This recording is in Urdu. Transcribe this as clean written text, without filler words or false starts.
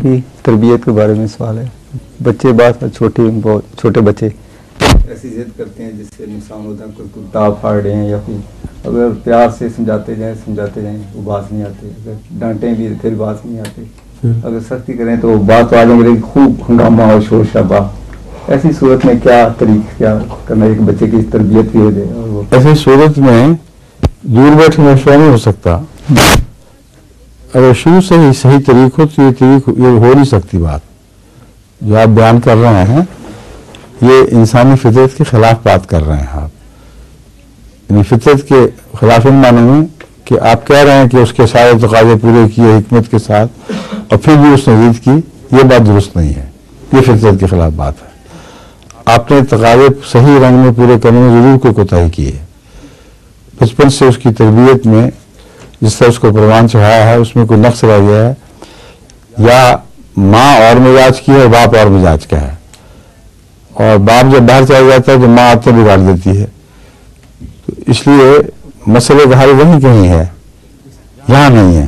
کی تربیت کے بارے میں سوال ہے. بچے بات چھوٹے بچے ایسی ضد کرتے ہیں جس سے نقصان ہوتا ہے, کوئی کتاب پھاڑ رہے ہیں یا کوئی, اگر پیار سے سمجھاتے جائیں وہ بات نہیں آتے, اگر ڈانٹیں بھی پھر بات نہیں آتے, اگر سختی کریں تو بات آ جائیں گے, خوب ہنگامہ اور شور شرابہ. ایسی صورت میں کیا کرنا ایک بچے کی تربیت بھی ہو جائے؟ اور وہ ایسی صورت میں دور بیٹھے مشورہ نہیں ہو سکتا. اگر شروع سے ہی صحیح طریق ہو تو یہ ہو نہیں سکتی. بات جو آپ بیان کر رہے ہیں یہ انسانی فطرت کے خلاف بات کر رہے ہیں آپ. یعنی فطرت کے خلاف ان معنی میں کہ آپ کہہ رہے ہیں کہ اس کے سارے تقاضے پورے کیے حکمت کے ساتھ اور پھر بھی اس نے ضد کی, یہ بات درست نہیں ہے. یہ فطرت کے خلاف بات ہے. آپ نے تقاضے صحیح رنگ میں پورے کرنے میں ضرور کوئی کوتاہی کی ہے. بچپن سے اس کی تربیت میں جس طرح اس کو پروان چڑھایا ہے اس میں کوئی نقص رہ گیا ہے, یا ماں اور مزاج کی ہے اور باپ اور مزاج کا ہے, اور باپ جب باہر چلا جاتا ہے تو ماں آتے بگاڑ دیتی ہے. تو اس لیے مسئلے کا حل وہیں کہیں ہے, یہاں نہیں ہے.